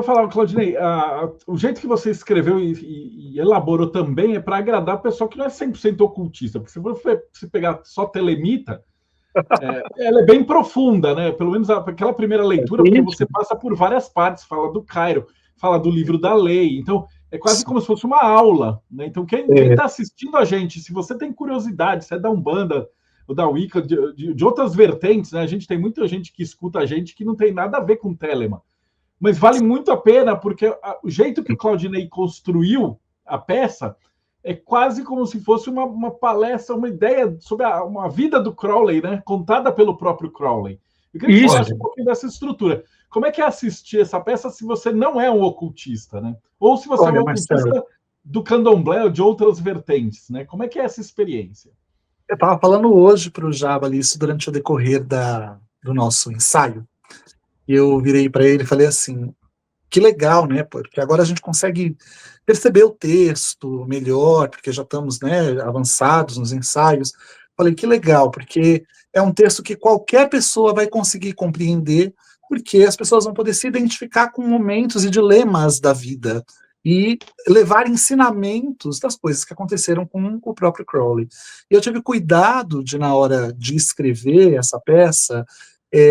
falar, Claudinei, o jeito que você escreveu e elaborou também é para agradar a pessoa que não é 100% ocultista, porque se você se pegar só telemita, ela é bem profunda, né? Pelo menos aquela primeira leitura, porque você passa por várias partes, fala do Cairo, fala do livro da lei, então é quase como se fosse uma aula, né? Então quem está assistindo a gente, se você tem curiosidade, se é da Umbanda ou da Wicca, de outras vertentes, né? A gente tem muita gente que escuta a gente que não tem nada a ver com Telema, mas vale muito a pena, porque o jeito que o Claudinei construiu a peça é quase como se fosse uma palestra, uma ideia sobre uma vida do Crowley, né? Contada pelo próprio Crowley. Eu queria que você falasse um pouquinho dessa estrutura. Como é que é assistir essa peça se você não é um ocultista, né? Ou se você é um ocultista do candomblé ou de outras vertentes, né? Como é que é essa experiência? Eu estava falando hoje para o Jabali isso durante o decorrer do nosso ensaio. E eu virei para ele e falei assim, que legal, né? Porque agora a gente consegue perceber o texto melhor, porque já estamos, né, avançados nos ensaios. Falei, que legal, porque é um texto que qualquer pessoa vai conseguir compreender, porque as pessoas vão poder se identificar com momentos e dilemas da vida e levar ensinamentos das coisas que aconteceram com o próprio Crowley. E eu tive cuidado de, na hora de escrever essa peça,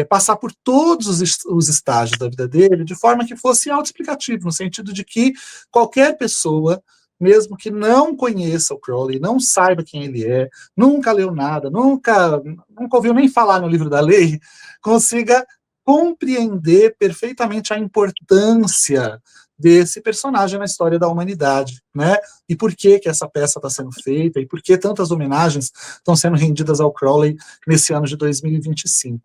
passar por todos os estágios da vida dele, de forma que fosse autoexplicativo, no sentido de que qualquer pessoa, mesmo que não conheça o Crowley, não saiba quem ele é, nunca leu nada, nunca ouviu nem falar no livro da lei, consiga compreender perfeitamente a importância desse personagem na história da humanidade, né? E por que essa peça está sendo feita, e por que tantas homenagens estão sendo rendidas ao Crowley nesse ano de 2025.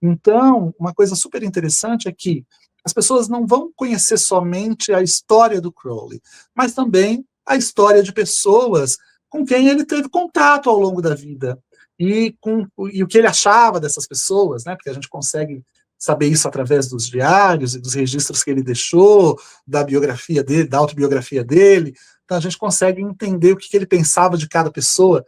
Então, uma coisa super interessante é que as pessoas não vão conhecer somente a história do Crowley, mas também a história de pessoas com quem ele teve contato ao longo da vida, e o que ele achava dessas pessoas, né? Porque a gente consegue saber isso através dos diários e dos registros que ele deixou, da biografia dele, da autobiografia dele. Então a gente consegue entender o que ele pensava de cada pessoa.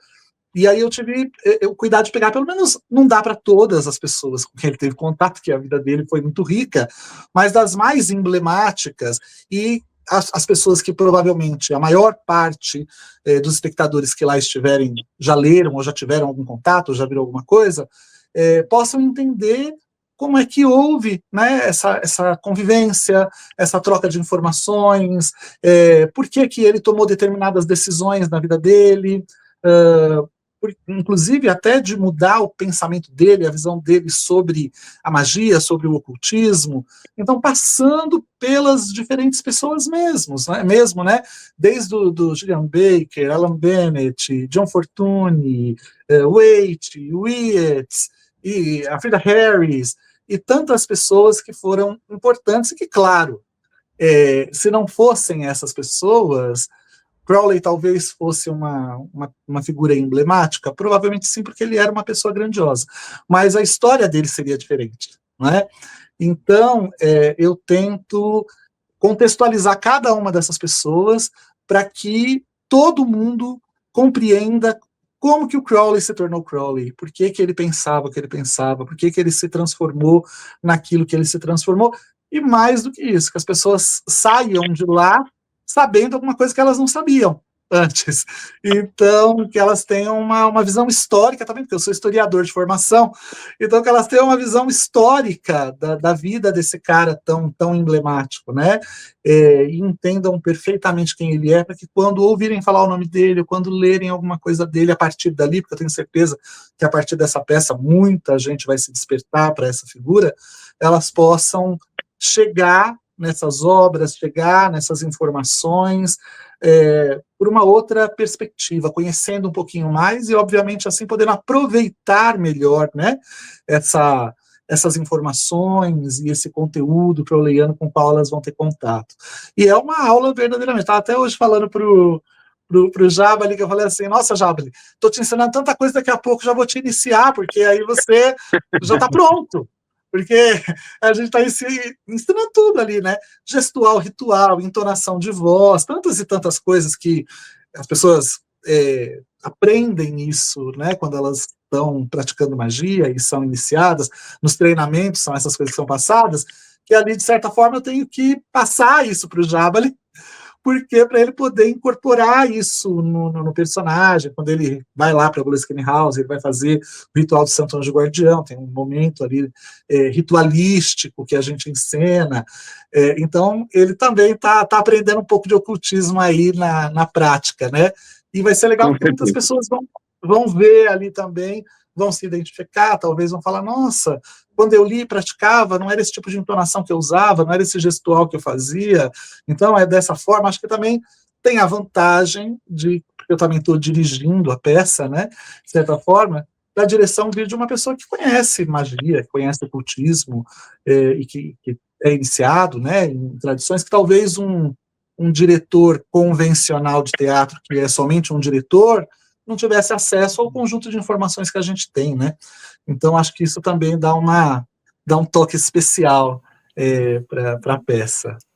E aí eu tive o cuidado de pegar, pelo menos não dá para todas as pessoas com quem ele teve contato, que a vida dele foi muito rica, mas das mais emblemáticas e as pessoas que provavelmente, a maior parte dos espectadores que lá estiverem já leram, ou já tiveram algum contato, ou já viram alguma coisa, possam entender como é que houve, né, essa convivência, essa troca de informações, por que ele tomou determinadas decisões na vida dele, inclusive até de mudar o pensamento dele, a visão dele sobre a magia, sobre o ocultismo. Então, passando pelas diferentes pessoas mesmo, né? Desde do Julian Baker, Alan Bennett, John Fortune, Waite, Wietz, e a Frida Harris, e tantas pessoas que foram importantes e que, claro, se não fossem essas pessoas, Crowley talvez fosse uma figura emblemática, provavelmente sim, porque ele era uma pessoa grandiosa, mas a história dele seria diferente, não é? Então, eu tento contextualizar cada uma dessas pessoas para que todo mundo compreenda como que o Crowley se tornou Crowley, por que ele pensava o que ele pensava, por que ele se transformou naquilo que ele se transformou, e mais do que isso, que as pessoas saiam de lá sabendo alguma coisa que elas não sabiam antes. Então, que elas tenham uma visão histórica também, porque eu sou historiador de formação, então que elas tenham uma visão histórica da vida desse cara tão emblemático, né? E entendam perfeitamente quem ele é, para que quando ouvirem falar o nome dele, ou quando lerem alguma coisa dele a partir dali, porque eu tenho certeza que a partir dessa peça muita gente vai se despertar para essa figura, elas possam chegar nessas obras, chegar nessas informações, por uma outra perspectiva, conhecendo um pouquinho mais e, obviamente, assim, podendo aproveitar melhor, né, essas informações e esse conteúdo crowleyano com o qual elas vão ter contato. E é uma aula verdadeiramente. Estava até hoje falando pro Jabali, que eu falei assim, nossa, Jabali, estou te ensinando tanta coisa, daqui a pouco já vou te iniciar, porque aí você já está pronto. Porque a gente está ensinando tudo ali, né? Gestual, ritual, entonação de voz, tantas e tantas coisas que as pessoas aprendem isso, né? Quando elas estão praticando magia e são iniciadas, nos treinamentos são essas coisas que são passadas, que ali, de certa forma, eu tenho que passar isso para o Jabali, porque para ele poder incorporar isso no personagem, quando ele vai lá para a Boleskine House, ele vai fazer o ritual do Santo Anjo Guardião, tem um momento ali ritualístico que a gente encena, então ele também está aprendendo um pouco de ocultismo aí na prática, né? E vai ser legal porque muitas pessoas vão ver ali também, vão se identificar, talvez vão falar, nossa, quando eu li e praticava, não era esse tipo de entonação que eu usava, não era esse gestual que eu fazia, então é dessa forma. Acho que também tem a vantagem de, porque eu também estou dirigindo a peça, né, de certa forma, da direção vir de uma pessoa que conhece magia, que conhece ocultismo, e que é iniciado, né, em tradições que talvez um diretor convencional de teatro, que é somente um diretor, não tivesse acesso ao conjunto de informações que a gente tem, né? Então, acho que isso também dá um toque especial para a peça.